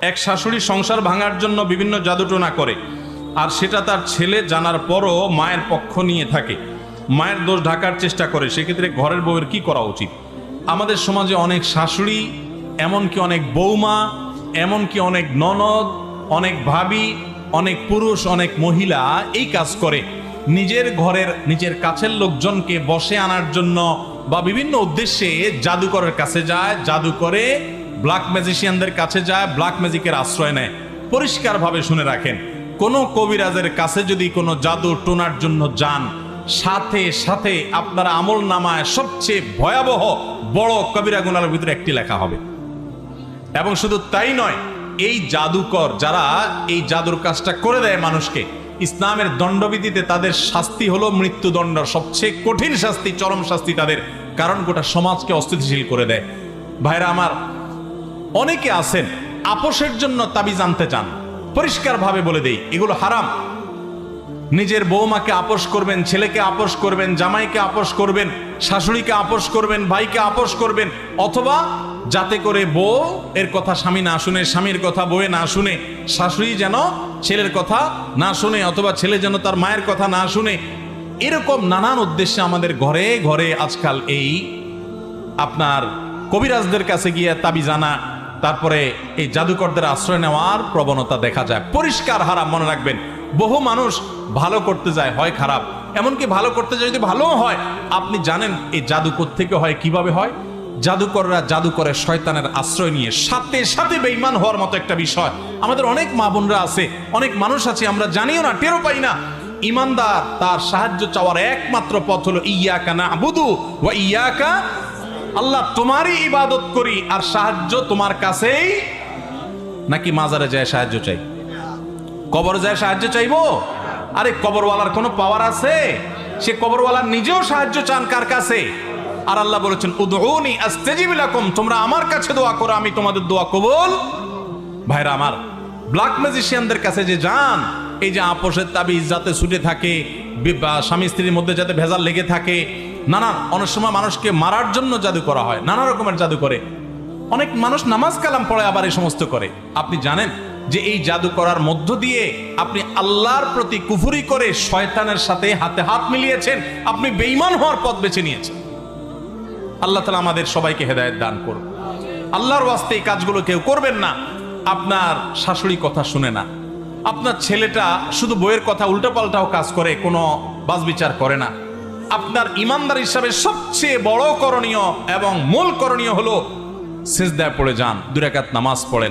এক শাশুড়ি সংসার ভাঙার জন্য বিভিন্ন জাদুটোনা করে, আর সেটা তার ছেলে জানার পরও মায়ের পক্ষ নিয়ে থাকে, মায়ের দোষ ঢাকার চেষ্টা করে, সেক্ষেত্রে ঘরের বউয়ের কি করা উচিত? আমাদের সমাজে অনেক শাশুড়ি, এমনকি অনেক বৌমা, এমনকি অনেক ননদ, অনেক ভাবি, অনেক পুরুষ, অনেক মহিলা এই কাজ করে। নিজের ঘরের নিজের কাছের লোকজনকে বশে আনার জন্য বা বিভিন্ন উদ্দেশ্যে জাদুকরের কাছে যায়, জাদু করে, ব্ল্যাক ম্যাজিশিয়ানদের কাছে যায়, ব্ল্যাক ম্যাজিকের আশ্রয় নেয়। পরিষ্কারভাবে শুনে রাখেন, কোনো কবিরাজের কাছে যদি কোনো জাদু টোনার জন্য যান, সাথে সাথে আপনার আমল নামায় সবচেয়ে ভয়াবহ বড় কবিরা গুনাহের ভিতরে একটি লেখা হবে। এবং শুধু তাই নয়, এই জাদুকর যারা এই জাদুর কাজটা করে দেয় মানুষকে, ইসলামের দণ্ডবিধিতে তাদের শাস্তি হলো মৃত্যুদণ্ড, সবচেয়ে কঠিন শাস্তি, চরম শাস্তি তাদের, কারণ গোটা সমাজকে অস্থিতিশীল করে দেয়। ভাইরা আমার, অনেকে আছেন আপোষের জন্য তাবিজ আনতে চান। পরিষ্কারভাবে বলে দেই, এগুলো হারাম। নিজের বৌমাকে আপোষ করবেন, ছেলেকে আপোষ করবেন, জামাইকে আপোষ করবেন, শাশুড়িকে আপোষ করবেন, ভাইকে আপোষ করবেন, অথবা যাতে করে বউ এর কথা স্বামী না শুনে, স্বামীর কথা বউয়ে না শুনে, শাশুড়ি যেন ছেলের কথা না শুনে, অথবা ছেলে যেন তার মায়ের কথা না শুনে। এরকম নানান উদ্দেশ্যে আমাদের ঘরে ঘরে আজকাল এই আপনার কবিরাজদের কাছে গিয়ে তাবিজ আনা, তারপরে এই জাদুকরদের আশ্রয় নেওয়ার প্রবণতা দেখা যায়। পরিষ্কার হারাম, মনে রাখবেন। বহু মানুষ ভালো করতে যায়, হয় খারাপ, এমনকি ভালো করতে যায় যদি ভালো হয়, আপনি জানেন এই জাদু কোত্থেকে হয়, কিভাবে হয়? জাদুকররা জাদু করে শয়তানের আশ্রয় নিয়ে, সাথে সাথে বেঈমান হওয়ার মতো একটা বিষয়। আমাদের অনেক মা বোনরা আছে, অনেক মানুষ আছে, আমরা জানিও না, টেরও পাই না। ইমানদার তার সাহায্য চাওয়ার একমাত্র পথ হলো ইয়াকা না'বুদু ওয়া ইয়াকা, আল্লাহ তোমারই ইবাদত করি আর সাহায্য তোমার কাছেই। নাকি মাজারে যায় সাহায্য চাই, কবরে যায় সাহায্য চাইবো? আরে কবরওয়ালার কোনো পাওয়ার আছে? সে কবরওয়ালার নিজেও সাহায্য চান কার কাছে? আর আল্লাহ বলেছেন উদউনি আস্তাজিব লাকুম, তোমরা আমার কাছে দোয়া করো, আমি তোমাদের দোয়া কবুল। ভাইরা আমার, ব্ল্যাক ম্যাজিশিয়ানদের কাছে যে যান, এই যে আপোষের তাবিজ যাতে ছুটে থাকে, স্বামী স্ত্রীর মধ্যে যাতে ভেজাল লেগে থাকে, নানান, অনেক সময় মানুষকে মারার জন্য জাদু করা হয়, নানা রকমের জাদু করে। অনেক মানুষ নামাজ কালাম পড়ে আবার এই সমস্ত করে। আপনি জানেন যে এই জাদু করার মধ্য দিয়ে আপনি আল্লাহর প্রতি কুফরি করে শয়তানের সাথে হাতে হাত মিলিয়েছেন, আপনি বেঈমান হওয়ার পথ বেছে নিয়েছেন। আল্লাহ তাআলা আমাদের সবাইকে হেদায়েত দান করুন। আল্লাহর ওয়াস্তে এই কাজগুলো কেউ করবেন না। আপনার শাশুড়ি কথা শুনে না, আপনার ছেলেটা শুধু বইয়ের কথা উল্টাপাল্টাও কাজ করে, কোনো বাছবিচার করে না। আপনার ইমানদার হিসাবে সবচেয়ে বড় করণীয় এবং মূল করণীয় হলো সিজদায় পড়ে যান, 2 রাকাত নামাজ পড়েন।